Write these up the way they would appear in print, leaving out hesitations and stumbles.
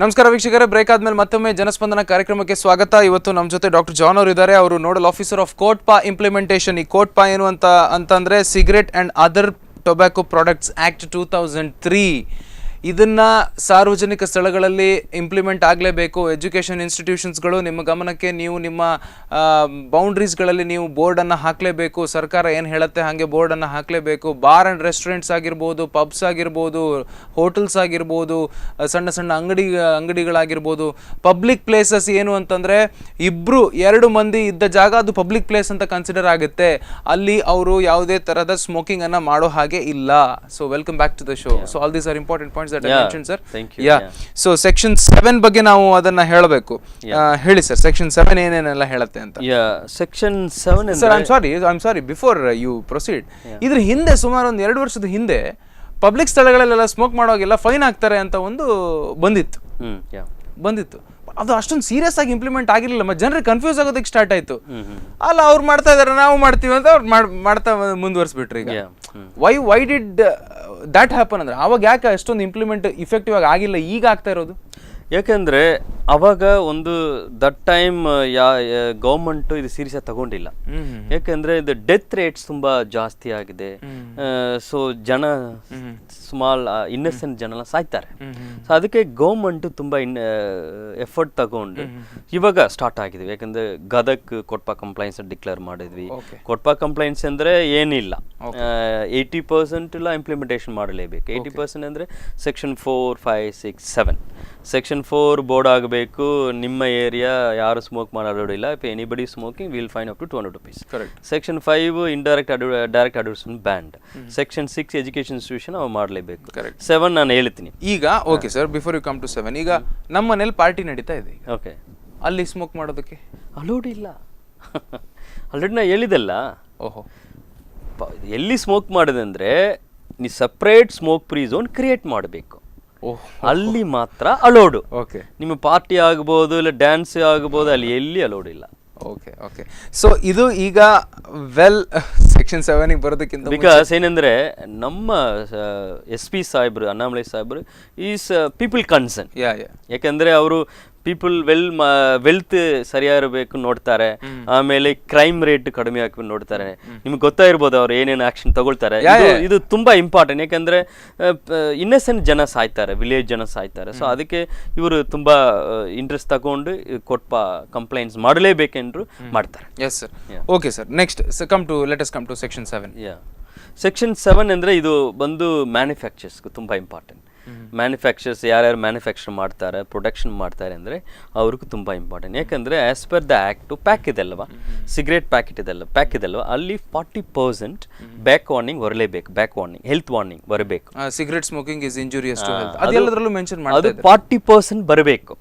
ನಮಸ್ಕಾರ ವೀಕ್ಷಕರೇ, ಬ್ರೇಕ್ ಆದ್ಮೇಲೆ ಮತ್ತೊಮ್ಮೆ ಜನಸ್ಪಂದನ ಕಾರ್ಯಕ್ರಮಕ್ಕೆ ಸ್ವಾಗತ. ಇವತ್ತು ನಮ್ಮ ಜೊತೆ ಡಾಕ್ಟರ್ ಜಾನ್ ಅವರು ಇದ್ದಾರೆ. ಅವರು nodal officer of COTPA implementation. ಈ ಕೋಟ್ಪಾ ಏನು ಅಂತಂದ್ರೆ cigarette and other tobacco products act 2003. ಇದನ್ನ ಸಾರ್ವಜನಿಕ ಸ್ಥಳಗಳಲ್ಲಿ ಇಂಪ್ಲಿಮೆಂಟ್ ಆಗಲೇಬೇಕು. ಎಜುಕೇಷನ್ ಇನ್ಸ್ಟಿಟ್ಯೂಷನ್ಸ್ಗಳು ನಿಮ್ಮ ಗಮನಕ್ಕೆ, ನೀವು ನಿಮ್ಮ ಬೌಂಡ್ರೀಸ್ಗಳಲ್ಲಿ ನೀವು ಬೋರ್ಡನ್ನು ಹಾಕಲೇಬೇಕು. ಸರ್ಕಾರ ಏನು ಹೇಳುತ್ತೆ ಹಾಗೆ ಬೋರ್ಡನ್ನು ಹಾಕಲೇಬೇಕು. ಬಾರ್ ಆ್ಯಂಡ್ ರೆಸ್ಟೋರೆಂಟ್ಸ್ ಆಗಿರ್ಬೋದು, ಪಬ್ಸ್ ಆಗಿರ್ಬೋದು, ಹೋಟೆಲ್ಸ್ ಆಗಿರ್ಬೋದು, ಸಣ್ಣ ಸಣ್ಣ ಅಂಗಡಿಗಳಾಗಿರ್ಬೋದು, ಪಬ್ಲಿಕ್ ಪ್ಲೇಸಸ್ ಏನು ಅಂತಂದರೆ ಎರಡು ಮಂದಿ ಇದ್ದ ಜಾಗ ಅದು ಪಬ್ಲಿಕ್ ಪ್ಲೇಸ್ ಅಂತ ಕನ್ಸಿಡರ್ ಆಗುತ್ತೆ. ಅಲ್ಲಿ ಅವರು ಯಾವುದೇ ಥರದ ಸ್ಮೋಕಿಂಗನ್ನು ಮಾಡೋ ಹಾಗೆ ಇಲ್ಲ. So welcome back to the show. So all these are important points that I mentioned, sir. Thank you. Yeah. So section 7 ಬಗ್ಗೆ ನಾವು ಅದನ್ನ ಹೇಳಬೇಕು. ಹೇಳಿ ಸರ್, section 7 ಏನೇನೆಲ್ಲ ಹೇಳುತ್ತೆ ಅಂತ. section 7 sir, I'm sorry before you proceed. ಇದ್ರ ಹಿಂದೆ ಸುಮಾರು ಒಂದು 2 ವರ್ಷದ ಹಿಂದೆ ಪಬ್ಲಿಕ್ ಸ್ಥಳಗಳಲ್ಲೆಲ್ಲ ಸ್ಮೋಕ್ ಮಾಡೋಗೆಲ್ಲ ಫೈನ್ ಹಾಕ್ತಾರೆ ಅಂತ ಒಂದು ಬಂದಿತ್ತು. ಅದು ಅಷ್ಟೊಂದು ಸೀರಿಯಸ್ ಆಗಿ ಇಂಪ್ಲಿಮೆಂಟ್ ಆಗಿರಲಿಲ್ಲ. ಮತ್ತೆ ಜನರಿಗೆ ಕನ್ಫ್ಯೂಸ್ ಆಗೋದಕ್ಕೆ ಸ್ಟಾರ್ಟ್ ಆಯ್ತು. ಅಲ್ಲ, ಅವ್ರು ಮಾಡ್ತಾ ಇದಾರೆ, ನಾವು ಮಾಡ್ತೀವಿ ಅಂತ ಅವ್ರು ಮಾಡ್ತಾ ಮುಂದುವರಿಸ್ಬಿಟ್ರಿ. ಈಗ ವೈ ಡಿಡ್ ದ್ಯಾಟ್ ಹ್ಯಾಪನ್ ಅಂದ್ರೆ ಅವಾಗ ಯಾಕೆ ಅಷ್ಟೊಂದು ಇಂಪ್ಲಿಮೆಂಟ್ ಇಫೆಕ್ಟಿವ್ ಆಗಿ ಆಗಿಲ್ಲ, ಈಗ ಆಗ್ತಾ ಇರೋದು? ಯಾಕಂದ್ರೆ ಅವಾಗ ಒಂದು ದಟ್ ಟೈಮ್ ಗೌರ್ಮೆಂಟ್ ಇದು ಸೀರಿಯಸ್ ಆಗಿ ತಗೊಂಡಿಲ್ಲ. ಯಾಕಂದ್ರೆ ಇದು ಡೆತ್ ರೇಟ್ಸ್ ತುಂಬಾ ಜಾಸ್ತಿ ಆಗಿದೆ. ಸೊ ಜನ ಸ್ಮಾಲ್ ಇನ್ನಸೆಂಟ್ ಜನ ಸಾಯ್ತಾರೆ. ಸೊ ಅದಕ್ಕೆ ಗೌರ್ಮೆಂಟ್ ತುಂಬಾ ಎಫರ್ಟ್ ತಗೊಂಡು ಇವಾಗ ಸ್ಟಾರ್ಟ್ ಆಗಿದ್ವಿ. ಯಾಕಂದ್ರೆ ಗದಗ್ ಕೋಟ್ಪಾ ಕಂಪ್ಲೈನ್ಸ್ ಡಿಕ್ಲೇರ್ ಮಾಡಿದ್ವಿ. ಕೋಟ್ಪಾ ಕಂಪ್ಲೈನ್ಸ್ ಅಂದ್ರೆ ಏನಿಲ್ಲ, 80% ಎಲ್ಲ ಇಂಪ್ಲಿಮೆಂಟೇಷನ್ ಮಾಡಲೇಬೇಕು. 80% ಅಂದ್ರೆ ಸೆಕ್ಷನ್ 4, 5, 6, 7. ಸೆಕ್ಷನ್ 4 ಬೋರ್ಡ್ ಆಗಬೇಕು. ನಿಮ್ಮ ಏರಿಯಾ ಯಾರು ಸ್ಮೋಕ್ ಮಾಡೋದಿಲ್ಲ. If anybody smoking will fine up to 200 rupees. Section 5 indirect direct advertisement ban. Section 6 education institution ಅವು ಮಾಡಲೇಬೇಕು. 7 ನಾನು ಹೇಳ್ತೀನಿ ಈಗ. Okay sir, before you come to 7, ಈಗ ನಮ್ಮ ಮನೇಲಿ ಪಾರ್ಟಿ ನಡೀತಾ ಇದೆ. ಓಕೆ, ಅಲ್ಲಿ ಸ್ಮೋಕ್ ಮಾಡೋದಕ್ಕೆ ಅಲೋಡ್ ಇಲ್ಲ. ಆಲ್ರೆಡಿ ನಾ ಹೇಳಿದೆಲ್ಲ. ಓಹೋ, ಎಲ್ಲಿ ಸ್ಮೋಕ್ ಮಾಡಿದಂದ್ರೆ ನೀ separate smoke free zone create ಮಾಡಬೇಕು. ಅಲ್ಲಿ ಮಾತ್ರ ಅಲೋಡು. ಓಕೆ, ನಿಮ್ಮ ಪಾರ್ಟಿ ಆಗ್ಬೋದು, ಇಲ್ಲ ಡ್ಯಾನ್ಸ್ ಆಗ್ಬೋದು, ಅಲ್ಲಿ ಎಲ್ಲಿ ಅಲೋಡ್ ಇಲ್ಲ. Okay okay. ಸೊ ಇದು ಈಗ ಸೆಕ್ಷನ್ 7 ಬರೋದಕ್ಕಿಂತ ಬಿಕಾಸ್ ಏನಂದ್ರೆ ನಮ್ಮ SP ಸಾಹೇಬ್ರು, ಅಣ್ಣಾಮಲೈ ಸಾಹೇಬ್ರು ಈಸ್ ಪೀಪಲ್ ಕನ್ಸರ್ನ್. ಯಾಕಂದ್ರೆ ಅವರು ಪೀಪಲ್ ವೆಲ್ತ್ ಸರಿಯಾಗಿರ್ಬೇಕು ನೋಡ್ತಾರೆ. ಆಮೇಲೆ ಕ್ರೈಮ್ ರೇಟ್ ಕಡಿಮೆ ಹಾಕಿ ನೋಡ್ತಾರೆ. ನಿಮ್ಗೆ ಗೊತ್ತಾಗಿರ್ಬೋದು ಅವ್ರು ಏನೇನು ಆಕ್ಷನ್ ತಗೊಳ್ತಾರೆ. ಇದು ತುಂಬಾ ಇಂಪಾರ್ಟೆಂಟ್. ಯಾಕಂದ್ರೆ ಇನ್ನಸೆಂಟ್ ಜನ ಸಾಯ್ತಾರೆ, ವಿಲೇಜ್ ಜನ ಸಾಯ್ತಾರೆ. ಸೊ ಅದಕ್ಕೆ ಇವರು ತುಂಬಾ ಇಂಟ್ರೆಸ್ಟ್ ತಗೊಂಡು ಕೋಟ್ಪಾ ಕಂಪ್ಲೈಂಟ್ಸ್ ಮಾಡಲೇಬೇಕೆಂದ್ರು ಮಾಡ್ತಾರೆ. Yes sir. Okay sir, next let us come to section 7. Section 7 ಅಂದ್ರೆ ಇದು ಬಂದು ಮ್ಯಾನುಫ್ಯಾಕ್ಚರ್ಸ್ ತುಂಬಾ ಇಂಪಾರ್ಟೆಂಟ್. ಮ್ಯಾನುಫ್ಯಾಕ್ಚರ್ಸ್ ಯಾರ್ಯಾರು ಮ್ಯಾನುಫ್ಯಾಕ್ಚರ್ ಮಾಡ್ತಾರೆ, ಪ್ರೊಡಕ್ಷನ್ ಮಾಡ್ತಾರೆ ಅಂದರೆ ಅವ್ರಿಗೂ ತುಂಬ ಇಂಪಾರ್ಟೆಂಟ್. ಯಾಕಂದರೆ as per the act pack ಇದೆಲ್ವಾ, ಸಿಗರೇಟ್ ಪ್ಯಾಕ್ ಇದೆಲ್ವ, ಅಲ್ಲಿ 40% ಬ್ಯಾಕ್ ವಾರ್ನಿಂಗ್ ಬರಲೇಬೇಕು. ಬ್ಯಾಕ್ ವಾರ್ನಿಂಗ್, ಹೆಲ್ತ್ ವಾರ್ನಿಂಗ್ ಬರಬೇಕು. Cigarette smoking is injurious to health, ಅದೆಲ್ಲದರಲ್ಲೂ ಮೆನ್ಷನ್ ಅದು 40% ಬರಬೇಕು.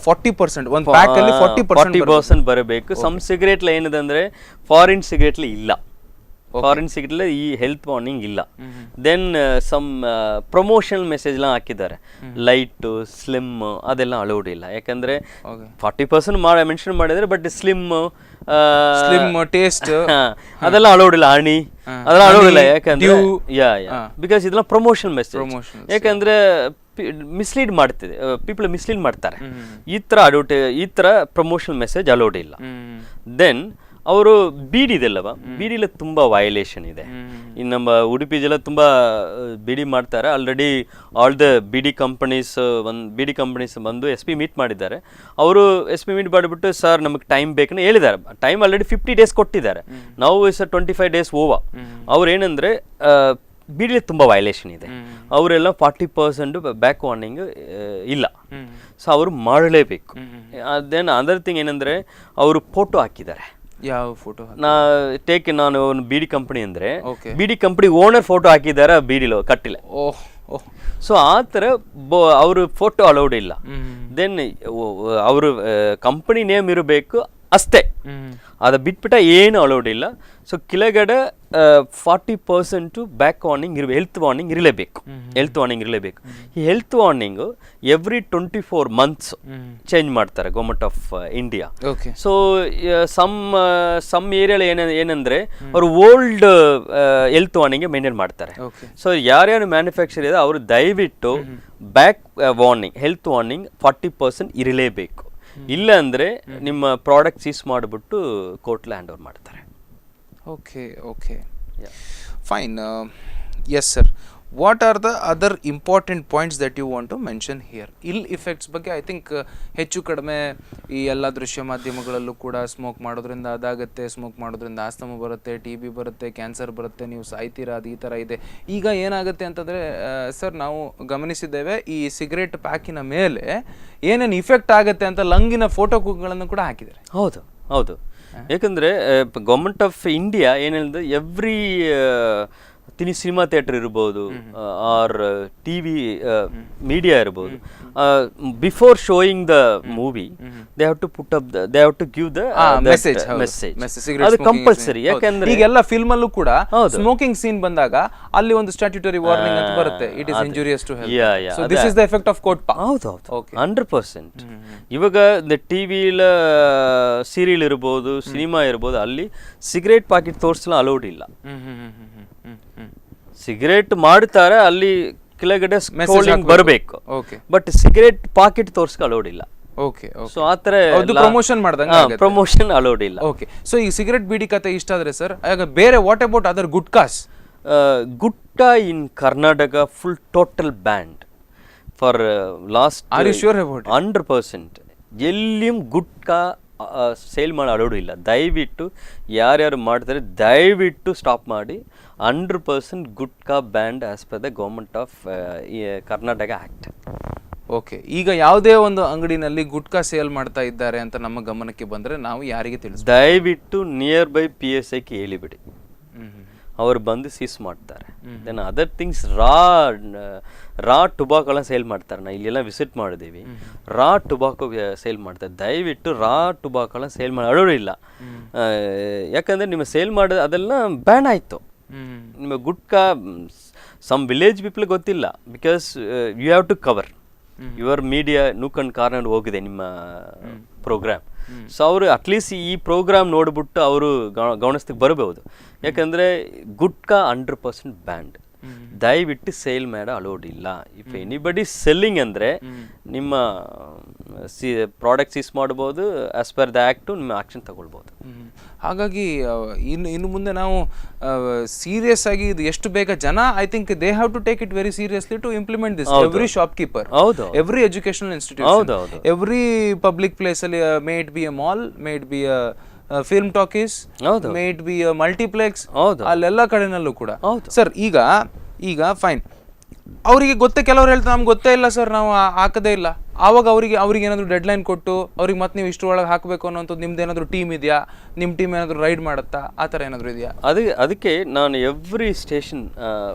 40% ಒಂದು ಪ್ಯಾಕ್ ಅಲ್ಲಿ 40% ಬರಬೇಕು. ಸಮ್ ಸಿಗರೇಟ್ ಏನಿದೆ ಅಂದರೆ ಫಾರಿನ್ ಸಿಗರೇಟ್ಲಿ ಇಲ್ಲ. ಫಾರಿನ್ ಸಿಗರೇಟ್ ಈ ಹೆಲ್ತ್ ವಾರ್ನಿಂಗ್ ಇಲ್ಲ. ದೆನ್ ಸಮ್ ಪ್ರಮೋಷನಲ್ ಮೆಸೇಜ್ಲ ಹಾಕಿದ್ದಾರೆ. ಲೈಟ್, ಸ್ಲಿಮ್ ಅದೆಲ್ಲ ಅಲೌಡ್ ಇಲ್ಲ. ಯಾಕಂದ್ರೆ 40% ಮೆನ್ಷನ್ ಮಾಡಿದ್ರೆ, ಬಟ್ ಸ್ಲಿಮ್ ಟೇಸ್ಟ್ ಅದೆಲ್ಲ ಅಲೌಡ್ ಇಲ್ಲ. ಹಣಿ ಅದೆಲ್ಲ ಅಲೌಡ್ ಇಲ್ಲ. ಯಾಕಂದ್ರೆ ಬಿಕಾಸ್ ಇದೆಲ್ಲ ಪ್ರಮೋಷನಲ್ ಮೆಸೇಜ್. ಯಾಕಂದ್ರೆ ಮಿಸ್ಲೀಡ್ ಮಾಡ್ತಿದೆ, ಪೀಪಲ್ ಮಿಸ್ಲೀಡ್ ಮಾಡ್ತಾರೆ. ಈ ತರ ಪ್ರಮೋಷನಲ್ ಮೆಸೇಜ್ ಅಲೌಡ್ ಇಲ್ಲ. ದೆನ್ ಅವರು ಬೀಡಿದೆಲ್ಲವ, ಬೀಡಿಲ ತುಂಬಾ ವಯಲೇಷನ್ ಇದೆ. ಇನ್ನು ನಮ್ಮ ಉಡುಪಿ ಜಿಲ್ಲೆ ತುಂಬಾ ಬಿಡಿ ಮಾಡ್ತಾರೆ. ಆಲ್ರೆಡಿ ಆಲ್ ದ ಬಿಡಿ ಕಂಪನೀಸ್ ಬಂದು SP ಮೀಟ್ ಮಾಡಿದ್ದಾರೆ. ಅವರು SP ಮೀಟ್ ಮಾಡಿಬಿಟ್ಟು ಸರ್ ನಮಗೆ ಟೈಮ್ ಬೇಕಂತ ಹೇಳಿದ್ದಾರೆ. ಟೈಮ್ ಆಲ್ರೆಡಿ 50 days ಕೊಟ್ಟಿದ್ದಾರೆ. ನಾವು ಸರ್ 25 days ಓವರ್. ಅವ್ರು ಏನಂದ್ರೆ ಬಿಡಿಲಿ ತುಂಬಾ ವಯಲೇಷನ್ ಇದೆ. ಅವರೆಲ್ಲ 40% ಬ್ಯಾಕ್ ವಾರ್ನಿಂಗ್ ಇಲ್ಲ. ಸೊ ಅವರು ಮಾಡಲೇಬೇಕು. ದೆನ್ ಅದರ್ ಥಿಂಗ್ ಏನಂದ್ರೆ ಅವರು ಫೋಟೋ ಹಾಕಿದ್ದಾರೆ. ಯಾವ ಫೋಟೋ? ನಾನು ಬಿಡಿ ಕಂಪನಿ ಅಂದ್ರೆ ಬಿಡಿ ಕಂಪನಿ ಓನರ್ ಫೋಟೋ ಹಾಕಿದ್ದಾರೆ, ಬಿಡಿలో ಕಟ್ಟಿಲ್ಲ. ಸೊ ಆ ಥರ ಅವರು ಫೋಟೋ ಅಲೌಡ್ ಇಲ್ಲ. ದೆನ್ ಅವರು ಕಂಪನಿ ನೇಮ್ ಇರಬೇಕು, ಅಷ್ಟೇ. ಅದು ಬಿಟ್ಬಿಟ್ಟ ಏನು ಅಲೌಡ್ ಇಲ್ಲ. ಸೊ ಕೆಳಗಡೆ 40% ಬ್ಯಾಕ್ ವಾರ್ನಿಂಗ್ ಹೆಲ್ತ್ ವಾರ್ನಿಂಗ್ ಇರಲೇಬೇಕು. ಈ health warning every 24 months change ಮಾಡ್ತಾರೆ government of India. So some ಏರಿಯಾಲಿ ಏನಂದ್ರೆ ಅವರು ಓಲ್ಡ್ ಹೆಲ್ತ್ ವಾರ್ನಿಂಗ್ ಮೇಂಟೈನ್ ಮಾಡ್ತಾರೆ. ಸೊ ಯಾರ್ಯಾರು ಮ್ಯಾನುಫ್ಯಾಕ್ಚರ್ ಇದೆ ಅವರು ದಯವಿಟ್ಟು ಬ್ಯಾಕ್ ವಾರ್ನಿಂಗ್ ಹೆಲ್ತ್ ವಾರ್ನಿಂಗ್ 40% ಇರಲೇಬೇಕು. ಇಲ್ಲ ಅಂದ್ರೆ ನಿಮ್ಮ ಪ್ರಾಡಕ್ಟ್ ಸೀಸ್ ಮಾಡಿಬಿಟ್ಟು ಕೋರ್ಟ್ಲಿ ಹ್ಯಾಂಡ್ ಓವರ್ ಮಾಡ್ತಾರೆ. Okay fine. Yes sir, what are the other important points that you want to mention here? Ill effects ಬಗ್ಗೆ ಐ ಥಿಂಕ್ ಹೆಚ್ಚು ಕಡಿಮೆ ಈ ಎಲ್ಲ ದೃಶ್ಯ ಮಾಧ್ಯಮಗಳಲ್ಲೂ ಕೂಡ ಸ್ಮೋಕ್ ಮಾಡೋದ್ರಿಂದ ಅದಾಗುತ್ತೆ, ಸ್ಮೋಕ್ ಮಾಡೋದ್ರಿಂದ ಆಸ್ತಮ ಬರುತ್ತೆ, TB ಬರುತ್ತೆ, ಕ್ಯಾನ್ಸರ್ ಬರುತ್ತೆ, ನೀವು ಸಾಯ್ತೀರಾ, ಅದು ಈ ಥರ ಇದೆ. ಈಗ ಏನಾಗುತ್ತೆ ಅಂತಂದರೆ ಸರ್, ನಾವು ಗಮನಿಸಿದ್ದೇವೆ ಈ ಸಿಗರೇಟ್ ಪ್ಯಾಕಿನ ಮೇಲೆ ಏನೇನು ಇಫೆಕ್ಟ್ ಆಗುತ್ತೆ ಅಂತ ಲಂಗಿನ ಫೋಟೋಗಳನ್ನು ಕೂಡ ಹಾಕಿದ್ದಾರೆ. ಹೌದು. ಯಾಕಂದರೆ ಗೌರ್ಮೆಂಟ್ ಆಫ್ ಇಂಡಿಯಾ ಏನಿದೆ, ಎವ್ರಿ ಸಿನಿಮಾ ಥಿಯೇಟರ್ ಇರ್ಬೋದು ಆರ್ TV ಮೀಡಿಯಾ ಇರ್ಬೋದು, before showing the movie they have to put up they have to give the message. ಅದು ಕಂಪಲ್ಸರಿ. ಯಾಕಂದ್ರೆ ಈಗೆಲ್ಲ ಫಿಲ್ಮ್ ಅಲ್ಲೂ ಕೂಡ ಸ್ಮೋಕಿಂಗ್ ಸೀನ್ ಬಂದಾಗ ಅಲ್ಲಿ ಒಂದು ಸ್ಟ್ಯಾಟ್ಯೂಟರಿ ವಾರ್ನಿಂಗ್ ಅಂತ ಬರುತ್ತೆ, it is injurious to health. So this is the effect of COTPA. ಹೌದು 100%. ಇವಾಗ ಟಿವಿ ಸೀರಿಯಲ್ ಇರ್ಬೋದು, ಸಿನಿಮಾ ಇರ್ಬೋದು, ಅಲ್ಲಿ ಸಿಗರೇಟ್ ಪ್ಯಾಕೆಟ್ ತೋರಿಸಲು ಅಲೌಡ್ ಇಲ್ಲ. ಸಿಗರೇಟ್ ಮಾಡ್ತಾರೆ, ಅಲ್ಲಿ ಕೆಳಗಡೆ ಸ್ಕ್ರೋಲಿಂಗ್ ಬರಬೇಕು, ಬಟ್ ಸಿಗರೇಟ್ ಪಾಕೆಟ್ ತೋರ್ಸ್ಕ ಅಲೌಡ್ ಇಲ್ಲ. ಸೊ ಆತರ ಪ್ರಮೋಷನ್ ಅಲೌಡ್ ಇಲ್ಲ. ಸೊ ಈ ಸಿಗರೇಟ್ ಬೀಡಿ ಕತೆ ಇಷ್ಟ ಆದ್ರೆ ಸರ್, ಬೇರೆ what about other gutkas? Gutka in Karnataka full total banned for last. Are you sure about? 100%. ಎಲ್ಲಿಯೂ ಗುಟ್ಕಾ ಸೇಲ್ ಮಾಡಿ ಅಲೋಡು ಇಲ್ಲ. ದಯವಿಟ್ಟು ಯಾರ್ಯಾರು ಮಾಡ್ತಾರೆ ದಯವಿಟ್ಟು ಸ್ಟಾಪ್ ಮಾಡಿ. 100% gutka band as per the government of Karnataka act. Okay, ಈಗ ಯಾವುದೇ ಒಂದು ಅಂಗಡಿನಲ್ಲಿ ಗುಟ್ಕಾ ಸೇಲ್ ಮಾಡ್ತಾ ಇದ್ದಾರೆ ಅಂತ ನಮ್ಮ ಗಮನಕ್ಕೆ ಬಂದರೆ ನಾವು ಯಾರಿಗೆ ತಿಳಿಸ್? ದಯವಿಟ್ಟು ನಿಯರ್ ಬೈ PSIಗೆ ಹೇಳಿಬಿಡಿ, ಅವರು ಬಂದು ಸೀಸ್ ಮಾಡ್ತಾರೆ. ದೆನ್ ಅದರ್ ಥಿಂಗ್ಸ್ ರಾ ಟುಬಾಕೋನ ಸೇಲ್ ಮಾಡ್ತಾರೆ. ನಾ ಇಲ್ಲೆಲ್ಲ ವಿಸಿಟ್ ಮಾಡಿದ್ದೀವಿ, ರಾ ಟುಬಾಕೋ ಸೇಲ್ ಮಾಡ್ತಾರೆ. ದಯವಿಟ್ಟು ರಾ ಟುಬಾಕೋನ ಸೇಲ್ ಮಾಡಿ ಅಳೋಡಿಲ್ಲ. ಯಾಕಂದರೆ ನಿಮ್ಮ ಸೇಲ್ ಮಾಡೋದು ಅದೆಲ್ಲ ಬ್ಯಾನ್ ಆಯಿತು. ನಿಮ್ಮ ಗುಟ್ಕಾ ಸಮ್ ವಿಲೇಜ್ ಪೀಪಲ್ ಗೊತ್ತಿಲ್ಲ, because you have to cover your media nook and corner ಹೋಗಿದೆ ನಿಮ್ಮ ಪ್ರೋಗ್ರಾಮ್. ಸೊ ಅವರು ಅಟ್ಲೀಸ್ಟ್ ಈ ಪ್ರೋಗ್ರಾಮ್ ನೋಡ್ಬಿಟ್ಟು ಅವರು ಗಮನಿಸ್ತಿಗೆ ಬರಬಹುದು. ಯಾಕಂದರೆ ಗುಟ್ಕಾ 100% ಬ್ಯಾಂಡ್. ದಯವಿಟ್ಟು ಸೇಲ್ ಮಾಡೋ ಅಲೋಡ್ ಇಲ್ಲ. ಇಫ್ ಎನಿಬಡಿ ಸೆಲ್ಲಿಂಗ್ ಅಂದರೆ ನಿಮ್ಮ ಪ್ರಾಡಕ್ಟ್ ಸೀಸ್ ಮಾಡ್ಬೋದು, ಆಸ್ ಪರ್ ದ ಆ್ಯಕ್ಟು ನಿಮ್ಮ ಆ್ಯಕ್ಷನ್ ತಗೊಳ್ಬೋದು. ಹಾಗಾಗಿ ಇನ್ನು ಮುಂದೆ ನಾವು ಸೀರಿಯಸ್ ಆಗಿ ಇದು ಎಷ್ಟು ಬೇಗ ಜನ, I think they have to take it very seriously to implement this. Every shopkeeper, every educational institution, every public place ಅಲ್ಲಿ, may it be a mall, may it be a film talkies, may it be a multiplex, ಅಲ್ಲೆಲ್ಲ ಕಡೆನಲ್ಲೂ ಕೂಡ. Sir ಈಗ fine, ಅವರಿಗೆ ಗೊತ್ತೇ, ಕೆಲವ್ರು ಹೇಳ್ತಾರೆ ನಮ್ಗೆ ಗೊತ್ತೇ ಇಲ್ಲ ಸರ್, ನಾವು ಹಾಕದೇ ಇಲ್ಲ. ಆವಾಗ ಅವ್ರಿಗೆ ಏನಾದರೂ ಡೆಡ್ಲೈನ್ ಕೊಟ್ಟು ಅವ್ರಿಗೆ ಮತ್ತೆ ನೀವು ಇಷ್ಟರೊಳಗೆ ಹಾಕಬೇಕು ಅನ್ನೋಂಥದ್ದು ನಿಮ್ದು ಏನಾದರೂ ಟೀಮ್ ಇದೆಯಾ? ನಿಮ್ಮ ಟೀಮ್ ಏನಾದರೂ ರೈಡ್ ಮಾಡುತ್ತಾ? ಆ ಥರ ಏನಾದರೂ ಇದೆಯಾ? ಅದಕ್ಕೆ ನಾನು ಎವ್ರಿ ಸ್ಟೇಷನ್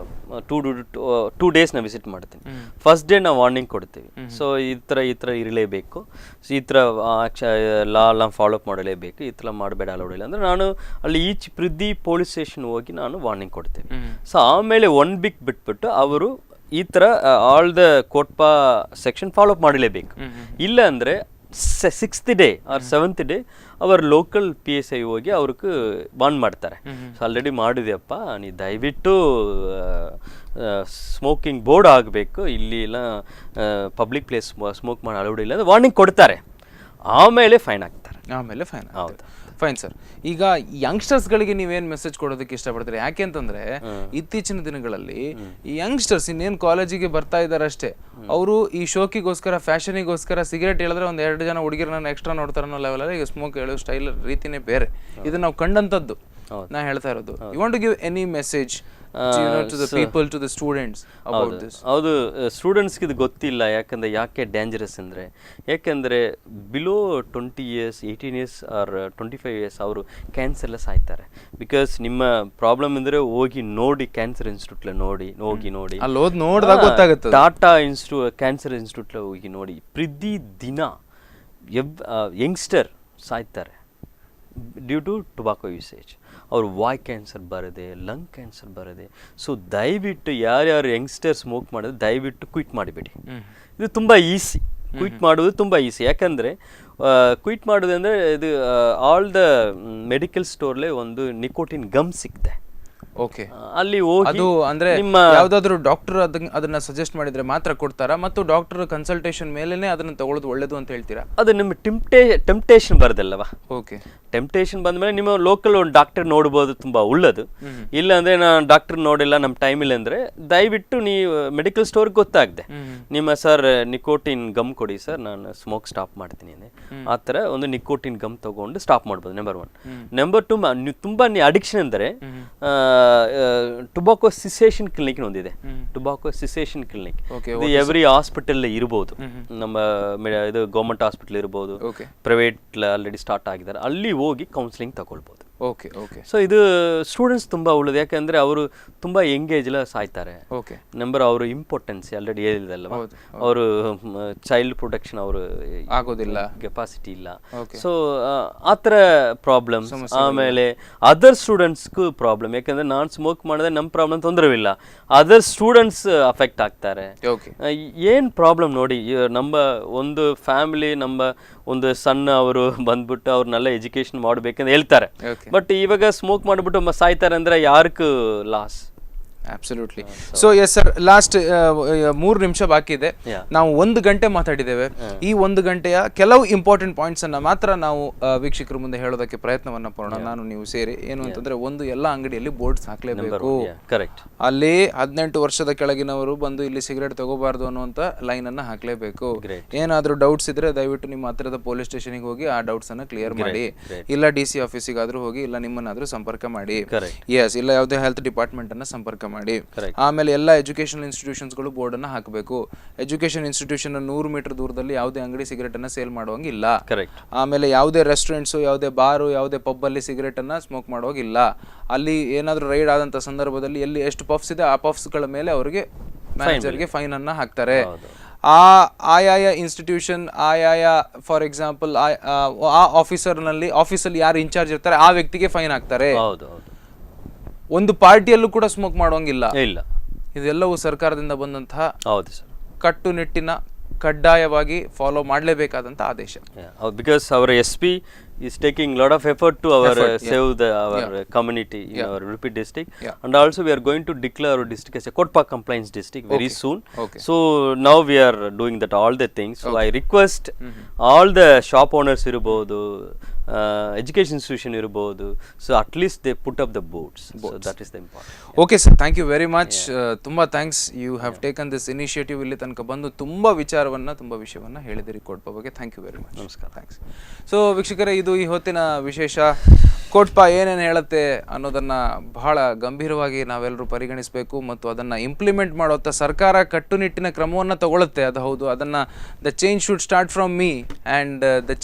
2 days ನಾನು ವಿಸಿಟ್ ಮಾಡ್ತೀನಿ. ಫಸ್ಟ್ ಡೇ ನಾವು ವಾರ್ನಿಂಗ್ ಕೊಡ್ತೀವಿ. ಸೊ ಈ ಥರ ಇರಲೇಬೇಕು, ಸೊ ಈ ಥರ ಲಾ ಫಾಲೋ ಅಪ್ ಮಾಡಲೇಬೇಕು, ಈ ಥರ ಮಾಡಬೇಡ ಅಲೋಡಿಲ್ಲ ಅಂದರೆ ನಾನು ಅಲ್ಲಿ ಪ್ರತಿ ಪೊಲೀಸ್ ಸ್ಟೇಷನ್ ಹೋಗಿ ನಾನು ವಾರ್ನಿಂಗ್ ಕೊಡ್ತೇವೆ. ಸೊ ಆಮೇಲೆ 1 week ಬಿಟ್ಬಿಟ್ಟು ಅವರು ಈ ಥರ all the COTPA section follow up ಮಾಡಲೇಬೇಕು. ಇಲ್ಲ ಅಂದರೆ 6th day or 7th day ಅವರ ಲೋಕಲ್ PSI ಹೋಗಿ ಅವ್ರಿಗೆ ಬಾಂಡ್ ಮಾಡ್ತಾರೆ. ಸೊ ಆಲ್ರೆಡಿ ಮಾಡಿದೆಯಪ್ಪ, ನೀ ದಯವಿಟ್ಟು ಸ್ಮೋಕಿಂಗ್ ಬೋರ್ಡ್ ಆಗಬೇಕು, ಇಲ್ಲಿ ಇಲ್ಲ ಪಬ್ಲಿಕ್ ಪ್ಲೇಸ್ ಸ್ಮೋಕ್ ಮಾಡಿ ಅಲೌಡ್ ಇಲ್ಲ ಅಂದರೆ ವಾರ್ನಿಂಗ್ ಕೊಡ್ತಾರೆ. ಆಮೇಲೆ ಫೈನ್ ಹಾಕ್ತಾರೆ. ಹೌದು, ಫೈನ್ ಸರ್. ಈಗ ಯಂಗ್ಸ್ಟರ್ಸ್ಗಳಿಗೆ ನೀವೇನು ಮೆಸೇಜ್ ಕೊಡೋದಕ್ಕೆ ಇಷ್ಟಪಡ್ತೀರಿ? ಯಾಕೆ ಅಂತಂದ್ರೆ ಇತ್ತೀಚಿನ ದಿನಗಳಲ್ಲಿ ಈ ಯಂಗ್ಸ್ಟರ್ಸ್ ಇನ್ನೇನು ಕಾಲೇಜಿಗೆ ಬರ್ತಾ ಇದ್ದಾರೆ ಅಷ್ಟೇ, ಅವರು ಈ ಶೋಕಿಗೋಸ್ಕರ, ಫ್ಯಾಷನಿಗೋಸ್ಕರ ಸಿಗರೇಟ್ ಹೇಳಿದ್ರೆ ಒಂದು 2 ಜನ ಹುಡುಗಿರನ್ನ ಎಕ್ಸ್ಟ್ರಾ ನೋಡ್ತಾರೆ ಅನ್ನೋ ಲೆವೆಲಲ್ಲಿ ಈಗ ಸ್ಮೋಕ್ ಹೇಳೋ ಸ್ಟೈಲ್ ರೀತಿನೇ ಬೇರೆ. ಇದು ನಾವು ಕಂಡಂಥದ್ದು, ನಾ ಹೇಳ್ತಾ ಇರೋದು. You want to give any message to the people, to the students about this? ಹೌದು, ಸ್ಟೂಡೆಂಟ್ಸ್ಗೆ ಇದು ಗೊತ್ತಿಲ್ಲ. ಯಾಕೆ ಡೇಂಜರಸ್ ಅಂದರೆ, ಯಾಕೆಂದರೆ below 20 years, 18 years or 25 years ಅವರು ಕ್ಯಾನ್ಸರ್ ಎಲ್ಲ ಸಾಯ್ತಾರೆ. ಬಿಕಾಸ್ ನಿಮ್ಮ ಪ್ರಾಬ್ಲಮ್ ಅಂದರೆ ಹೋಗಿ ನೋಡಿ, ಕ್ಯಾನ್ಸರ್ ಇನ್ಸ್ಟಿಟ್ಯೂಟ್ಲ ನೋಡಿ ಅಲ್ಲಿ ಹೋದ್ ನೋಡಿದಾಗ ಗೊತ್ತಾಗುತ್ತೆ. ಟಾಟಾ ಕ್ಯಾನ್ಸರ್ ಇನ್ಸ್ಟಿಟ್ಯೂಟ್ಲ ಹೋಗಿ ನೋಡಿ, ಪ್ರತಿ ದಿನ ಯಂಗ್ಸ್ಟರ್ ಸಾಯ್ತಾರೆ. Due to tobacco usage. ಅವ್ರು ವಾಯ್ ಕ್ಯಾನ್ಸರ್ ಬರದೆ, ಲಂಗ್ ಕ್ಯಾನ್ಸರ್ ಬರದೆ. ಸೊ ದಯವಿಟ್ಟು ಯಾರ್ಯಾರು ಯಂಗ್ಸ್ಟರ್ ಸ್ಮೋಕ್ ಮಾಡಿದ್ರೆ ದಯವಿಟ್ಟು ಕ್ವಿಟ್ ಮಾಡಿಬಿಡಿ. ಇದು ತುಂಬ ಈಸಿ, ಕ್ವಿಟ್ ಮಾಡೋದು ತುಂಬ ಈಸಿ. ಯಾಕಂದರೆ ಕ್ವಿಟ್ ಮಾಡೋದು ಅಂದರೆ ಇದು ಆಲ್ ದ ಮೆಡಿಕಲ್ ಸ್ಟೋರ್ಲೆ ಒಂದು ನಿಕೋಟಿನ್ ಗಮ್ ಸಿಕ್ತೆ. ಓಕೆ, ಅಲ್ಲಿ ಹೋಗಿ ಅದು ಅಂದ್ರೆ ಯಾವ್ದಾದ್ರು ಡಾಕ್ಟರ್ ಅದನ್ನ ಸಜೆಸ್ಟ್ ಮಾಡಿದ್ರೆ ಮಾತ್ರ ಕೊಡ್ತಾರಾ, ಮತ್ತು ಡಾಕ್ಟರ್ ಕನ್ಸಲ್ಟೇಷನ್ ಮೇಲೆನೆ ಅದನ್ನ ತಗೊಳ್ಳೋದು ಒಳ್ಳೇದು ಅಂತ ಹೇಳ್ತೀರಾ? ಅದು ನಿಮ್ಮ ಟೆಂಪ್ಟೇಷನ್ ಬರದಲ್ಲವಾ. ಓಕೆ, ಟೆಂಪ್ಟೇಷನ್ ಬಂದ್ಮೇಲೆ ನಿಮ್ಮ ಲೋಕಲ್ ಒಂದು ಡಾಕ್ಟರ್ ನೋಡ್ಬೋದು, ತುಂಬಾ ಒಳ್ಳೇದು. ಇಲ್ಲ ಅಂದ್ರೆ ನಾನು ಡಾಕ್ಟರ್ ನೋಡಿಲ್ಲ, ನಮ್ಮ ಟೈಮ್ ಇಲ್ಲ ಅಂದ್ರೆ ದಯವಿಟ್ಟು ನೀವು ಮೆಡಿಕಲ್ ಸ್ಟೋರ್ ಗೊತ್ತಾಗದೆ ನಿಮ್ಮ ಸರ್ ನಿಕೋಟಿನ್ ಗಮ್ ಕೊಡಿ ಸರ್, ನಾನು ಸ್ಮೋಕ್ ಸ್ಟಾಪ್ ಮಾಡ್ತೀನಿ ಅಂದ್ರೆ ಆ ಥರ ಒಂದು ನಿಕೋಟಿನ್ ಗಮ್ ತಗೊಂಡು ಸ್ಟಾಪ್ ಮಾಡ್ಬೋದು. ನಂಬರ್ 1. ನಂಬರ್ 2, ತುಂಬಾ ಅಡಿಕ್ಷನ್ ಅಂದರೆ ಟೊಬಾಕೋ ಸಿಸೇಷನ್ ಕ್ಲಿನಿಕ್ ಒಂದಿದೆ. ಟೊಬಾಕೋ ಸಿಸೇಷನ್ ಕ್ಲಿನಿಕ್ ಇದು ಎವ್ರಿ ಹಾಸ್ಪಿಟಲ್ ಇರ್ಬೋದು. ನಮ್ಮ ಇದು ಗೌರ್ಮೆಂಟ್ ಹಾಸ್ಪಿಟಲ್ ಇರ್ಬೋದು, ಪ್ರೈವೇಟ್ ಆಲ್ರೆಡಿ ಸ್ಟಾರ್ಟ್ ಆಗಿದ್ದಾರೆ, ಅಲ್ಲಿ ಹೋಗಿ ಕೌನ್ಸಿಲಿಂಗ್ ತಗೊಳ್ಬೋದು. Okay okay. ಸೊ ಇದು ಸ್ಟೂಡೆಂಟ್ಸ್ ತುಂಬಾ ಒಳ್ಳೇದು, ಯಾಕಂದ್ರೆ ಅವರು ತುಂಬಾ ಎಂಗೇಜ್ ಎಲ್ಲ ಸಾಯ್ತಾರೆ. ಓಕೆ. ನಂಬರ್ ಅವರು ಇಂಪಾರ್ಟೆನ್ಸ್ ಆಲ್ರೆಡಿ ಹೇಳಿದಲ್ವಾ, ಅವರು ಚೈಲ್ಡ್ ಪ್ರೊಟೆಕ್ಷನ್ ಅವರು ಆಗೋದಿಲ್ಲ, ಕೆಪಾಸಿಟಿ ಇಲ್ಲ. ಸೊ ಆ ಥರ ಪ್ರಾಬ್ಲಮ್ಸ್. ಆಮೇಲೆ ಅದರ್ ಸ್ಟೂಡೆಂಟ್ಸ್ಗೂ ಪ್ರಾಬ್ಲಮ್, ಯಾಕಂದ್ರೆ ನಾನು ಸ್ಮೋಕ್ ಮಾಡಿದ್ರೆ ನಮ್ಮ ಪ್ರಾಬ್ಲಮ್ ತೊಂದರೆವಿಲ್ಲ, ಅದರ್ ಸ್ಟೂಡೆಂಟ್ಸ್ ಅಫೆಕ್ಟ್ ಆಗ್ತಾರೆ. ಏನ್ ಪ್ರಾಬ್ಲಮ್ ನೋಡಿ, ನಮ್ಮ ಒಂದು ಫ್ಯಾಮಿಲಿ, ನಮ್ಮ ಒಂದು ಸಣ್ಣ ಅವರು ಬಂದ್ಬಿಟ್ಟು ಅವ್ರನ್ನೆಲ್ಲ ಎಜುಕೇಶನ್ ಮಾಡ್ಬೇಕಂತ ಹೇಳ್ತಾರೆ. ಬಟ್ ಇವಾಗ ಸ್ಮೋಕ್ ಮಾಡಿಬಿಟ್ಟು ಸಾಯ್ತಾರೆ ಅಂದ್ರೆ ಯಾರಿಗೂ loss. Absolutely. So yes sir, last 3 ನಿಮಿಷ ಬಾಕಿ ಇದೆ. ನಾವು 1 ಗಂಟೆ ಮಾತಾಡಿದ್ದೇವೆ. ಈ 1 ಗಂಟೆಯ ಕೆಲವು ಇಂಪಾರ್ಟೆಂಟ್ ಪಾಯಿಂಟ್ಸ್ ಅನ್ನ ಮಾತ್ರ ನಾವು ವೀಕ್ಷಕರ ಮುಂದೆ ಹೇಳೋದಕ್ಕೆ ಪ್ರಯತ್ನವನ್ನ ಮಾಡೋಣ, ನಾನು ನೀವು ಸೇರಿ. ಏನು ಅಂತಂದ್ರೆ, ಒಂದು ಎಲ್ಲ ಅಂಗಡಿಯಲ್ಲಿ ಬೋರ್ಡ್ಸ್ ಹಾಕ್ಲೇಬೇಕು. ಅಲ್ಲಿ 18 ವರ್ಷದ ಕೆಳಗಿನವರು ಬಂದು ಇಲ್ಲಿ ಸಿಗರೇಟ್ ತಗೋಬಾರ್ದು ಅನ್ನುವಂತ ಲೈನ್ ಅನ್ನ ಹಾಕ್ಲೇಬೇಕು. ಏನಾದ್ರೂ ಡೌಟ್ಸ್ ಇದ್ರೆ ದಯವಿಟ್ಟು ನಿಮ್ಮ ಹತ್ತಿರದ ಪೊಲೀಸ್ ಸ್ಟೇಷನ್ ಹೋಗಿ ಆ ಡೌಟ್ಸ್ ಅನ್ನ ಕ್ಲಿಯರ್ ಮಾಡಿ, ಇಲ್ಲ DC ಆಫೀಸಿಗಾದ್ರೂ ಹೋಗಿ, ಇಲ್ಲ ನಿಮ್ಮನ್ನಾದ್ರೂ ಸಂಪರ್ಕ ಮಾಡಿ. ಎಸ್, ಇಲ್ಲ ಯಾವುದೇ ಹೆಲ್ತ್ ಡಿಪಾರ್ಟ್ಮೆಂಟ್ ಅನ್ನ ಸಂಪರ್ಕ ಮಾಡಿ. ಆಮೇಲೆ ಎಲ್ಲ ಎಜುಕೇಶನಲ್ ಇನ್ಸ್ಟಿಟ್ಯೂಷನ್ಸ್ಗಳು ಬೋರ್ಡ್ ಅನ್ನ ಹಾಕಬೇಕು. ಎಜುಕೇಶನ್ ಇನ್ಸ್ಟಿಟ್ಯೂಷನ್ 100 ಮೀಟರ್ ದೂರದಲ್ಲಿ ಯಾವುದೇ ಅಂಗಡಿ ಸಿಗರೇಟ್ ಅನ್ನ ಸೇಲ್ ಮಾಡುವಂಗಿಲ್ಲ. ಆಮೇಲೆ ಯಾವುದೇ ರೆಸ್ಟೋರೆಂಟ್ಸ್, ಯಾವುದೇ ಬಾರು, ಯಾವುದೇ ಪಬ್ ಅಲ್ಲಿ ಸಿಗರೇಟ್ ಅನ್ನ ಸ್ಮೋಕ್ ಮಾಡುವಾಗಿಲ್ಲ. ಅಲ್ಲಿ ಏನಾದ್ರೂ ರೈಡ್ ಆದಂತ ಸಂದರ್ಭದಲ್ಲಿ ಎಲ್ಲಿ ಎಷ್ಟು ಪಫ್ಸ್ ಇದೆ ಆ ಪಫ್ಸ್ ಗಳ ಮೇಲೆ ಅವರಿಗೆ ಮ್ಯಾನೇಜರ್ಗೆ ಫೈನ್ ಅನ್ನ ಹಾಕ್ತಾರೆ. ಆಯಾಯ ಇನ್ಸ್ಟಿಟ್ಯೂಷನ್, ಆಯಾಯ ಫಾರ್ ಎಕ್ಸಾಂಪಲ್ ಆ ಆಫೀಸಲ್ಲಿ ಯಾರು ಇನ್ಚಾರ್ಜ್ ಇರ್ತಾರೆ ಆ ವ್ಯಕ್ತಿಗೆ ಫೈನ್ ಹಾಕ್ತಾರೆ. ಒಂದು ಪಾರ್ಟಿಯಲ್ಲೂ ಕೂಡ ಸ್ಮೋಕ್ ಮಾಡುವಂಗಿಲ್ಲ. ಇಲ್ಲ, ಇದೆಲ್ಲವೂ ಸರ್ಕಾರದಿಂದ ಬಂದಂತಹ ಕಟ್ಟುನಿಟ್ಟಿನ, ಕಡ್ಡಾಯವಾಗಿ ಫಾಲೋ ಮಾಡಲೇಬೇಕಾದಂತ ಆದೇಶ. Because our SP is taking lot of effort to save our community in our Udupi district. And also we are going to declare our district as a Kodpa compliance district very soon. So now we are doing that all the things. So I request all the shop owners irbodu, education institution irbodu, so at least they put up the boards. So that is the important. Okay sir, thank you very much. Tumba thanks, you have taken this initiative. ಇಲ್ಲಿ ತನಕ ಬಂದು ತುಂಬಾ ವಿಚಾರವನ್ನ, ತುಂಬಾ ವಿಷಯವನ್ನ ಹೇಳಿದಿರಿ COTPA ಬಗ್ಗೆ. Thank you very much. ನಮಸ್ಕಾರ. ಥ್ಯಾಂಕ್ಸ್. ಸೊ ವೀಕ್ಷಕರೇ, ಇದು ಈ ಹೊತ್ತಿನ ವಿಶೇಷ. ಕೋಟ್ಪಾ ಏನೇನು ಹೇಳುತ್ತೆ ಅನ್ನೋದನ್ನ ಬಹಳ ಗಂಭೀರವಾಗಿ ನಾವೆಲ್ಲರೂ ಪರಿಗಣಿಸಬೇಕು, ಮತ್ತು ಅದನ್ನ ಇಂಪ್ಲಿಮೆಂಟ್ ಮಾಡುವಂಥ ಸರ್ಕಾರ ಕಟ್ಟುನಿಟ್ಟಿನ ಕ್ರಮವನ್ನು ತಗೊಳುತ್ತೆ. ಅದು ಹೌದು, ಅದನ್ನ the change should start from me and the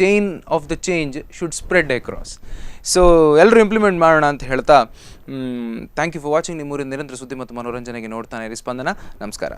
chain of the change should spread across. So ಎಲ್ಲರೂ ಇಂಪ್ಲಿಮೆಂಟ್ ಮಾಡೋಣ ಅಂತ ಹೇಳ್ತಾ, ಥ್ಯಾಂಕ್ ಯು ಫಾರ್ ವಾಚಿಂಗ್. ನಿಮ್ಮೂರಿನ ನಿರಂತರ ಸುದ್ದಿ ಮತ್ತು ಮನೋರಂಜನೆಗೆ ನೋಡ್ತಾನೆ ಇರಿ ಸ್ಪಂದನ. ನಮಸ್ಕಾರ.